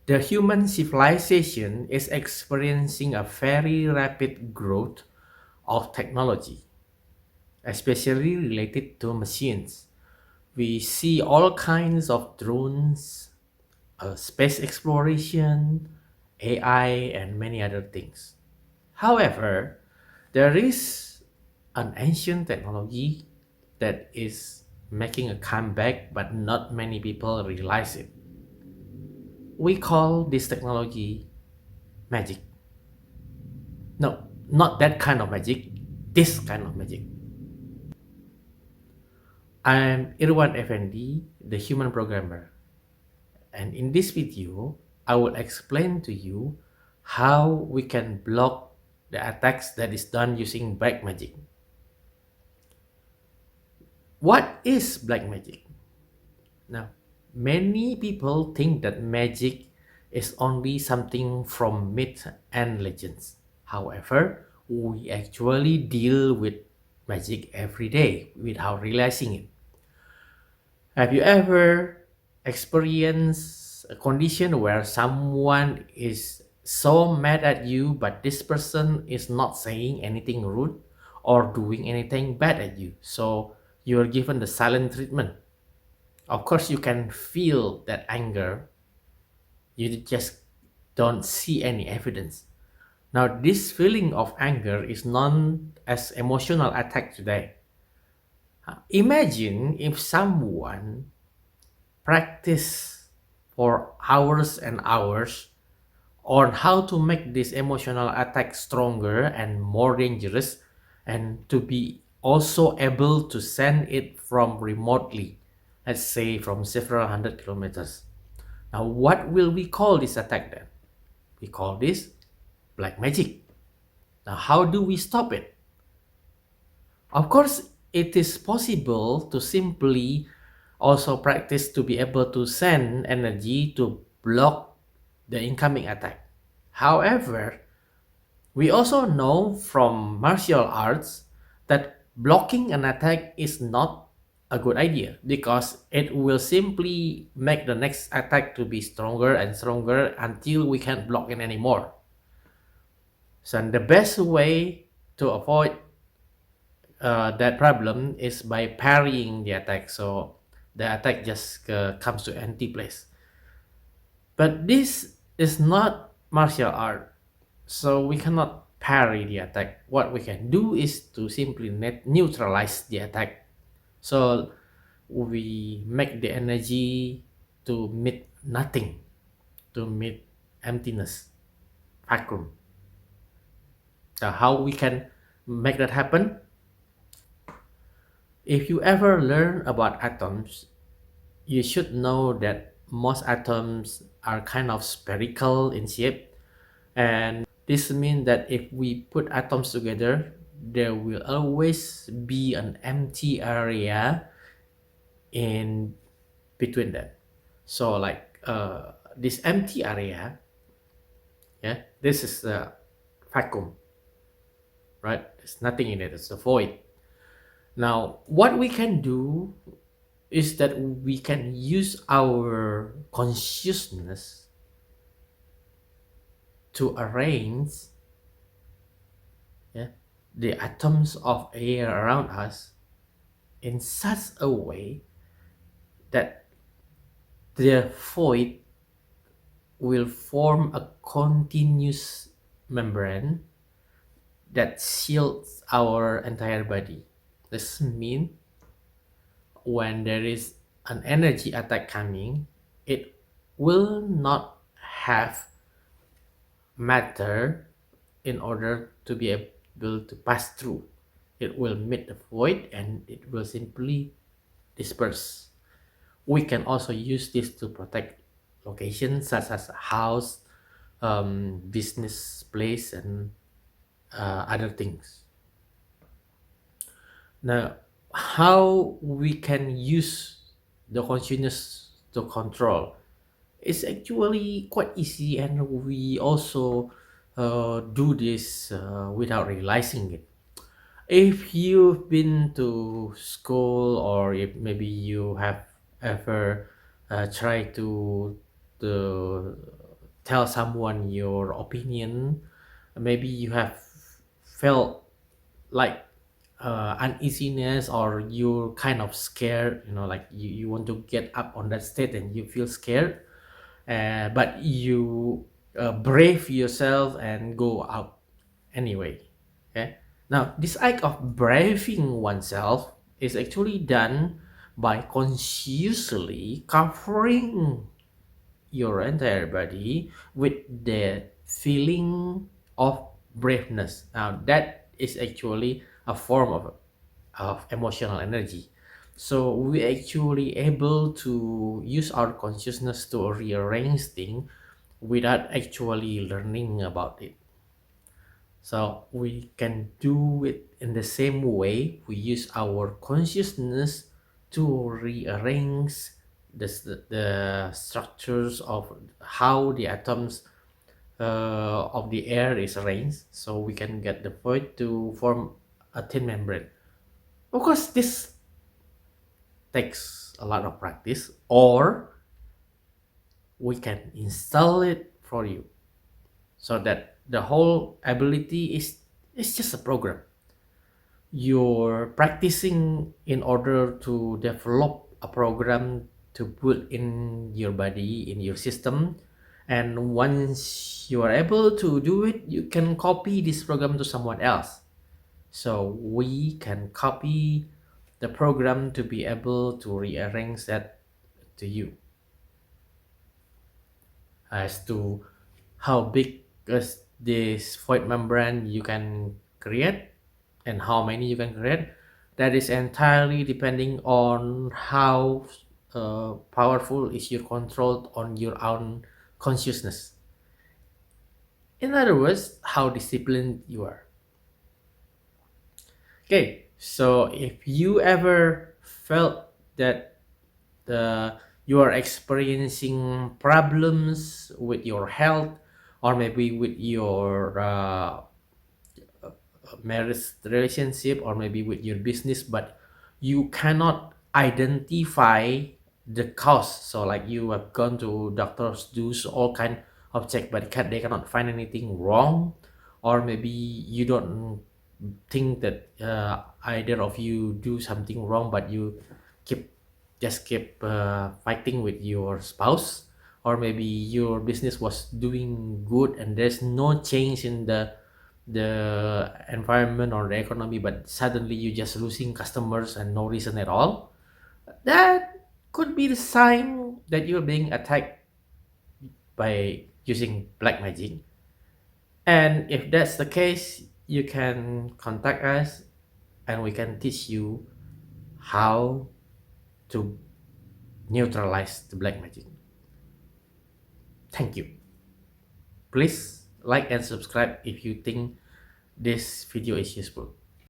The human civilization is experiencing a very rapid growth of technology, especially related to machines. We see all kinds of drones, space exploration, AI, and many other things. However, there is an ancient technology that is making a comeback, but not many people realize it. We call this technology magic. No, not that kind of magic, this kind of magic. I'm Irwan Effendi, the human programmer, and in this video, I will explain to you how we can block the attacks that is done using black magic. What is black magic? Now, many people think that magic is only something from myth and legends. However, we actually deal with magic every day without realizing it. Have you ever experienced a condition where someone is so mad at you, but this person is not saying anything rude or doing anything bad at you? So you are given the silent treatment. Of course, you can feel that anger, you just don't see any evidence. Now, this feeling of anger is known as emotional attack today. Imagine if someone practice for hours and hours on how to make this emotional attack stronger and more dangerous, and to be also able to send it from remotely, let's say from several hundred kilometers. Now, what will we call this attack then? We call this black magic. Now, how do we stop it? Of course, it is possible to simply also practice to be able to send energy to block the incoming attack. However, we also know from martial arts that blocking an attack is not a good idea because it will simply make the next attack to be stronger and stronger until we can't block it anymore. So the best way to avoid that problem is by parrying the attack, so the attack just comes to empty place. But this is not martial art, so we cannot parry the attack. What we can do is to simply neutralize the attack. So we make the energy to meet nothing, to meet emptiness, vacuum. How we can make that happen? If you ever learn about atoms, you should know that most atoms are kind of spherical in shape, and this means that if we put atoms together, there will always be an empty area in between them. So like this empty area, yeah, this is the vacuum, right? There's nothing in it, it's a void. Now, what we can do is that we can use our consciousness to arrange, yeah, the atoms of air around us in such a way that the void will form a continuous membrane that shields our entire body. This means when there is an energy attack coming, it will not have matter in order to be able to pass through. It will meet the void and it will simply disperse. We can also use this to protect locations such as a house, business place, and other things. Now, how we can use the consciousness to control? It's actually quite easy, and we also do this without realizing it. If you've been to school, or if maybe you have ever tried to tell someone your opinion. Maybe you have felt like uneasiness, or you're kind of scared, like you want to get up on that state and you feel scared, but you brave yourself and go out anyway. Okay, now this act of braving oneself is actually done by consciously covering your entire body with the feeling of braveness. Now that is actually a form of emotional energy. So we actually able to use our consciousness to rearrange things without actually learning about it. So we can do it in the same way. We use our consciousness to rearrange the structures of how the atoms of the air is arranged, so we can get the void to form a thin membrane. Of course, this takes a lot of practice, or we can install it for you, so that the whole ability is just a program you're practicing in order to develop a program to put in your body, in your system. And once you are able to do it, you can copy this program to someone else. So we can copy the program to be able to rearrange that to you. As to how big is this void membrane you can create and how many you can create, that is entirely depending on how powerful is your control on your own consciousness. In other words, how disciplined you are. Okay, so if you ever felt that you are experiencing problems with your health, or maybe with your marriage relationship, or maybe with your business, but you cannot identify the cause, so like you have gone to doctors, do all kind of check, but they cannot find anything wrong, or maybe you don't think that either of you do something wrong, but you keep keep fighting with your spouse, or maybe your business was doing good and there's no change in the environment or the economy, but suddenly you just losing customers and no reason at all, that could be the sign that you're being attacked by using black magic. And if that's the case, you can contact us and we can teach you how to neutralize the black magic. Thank you. Please like and subscribe if you think this video is useful.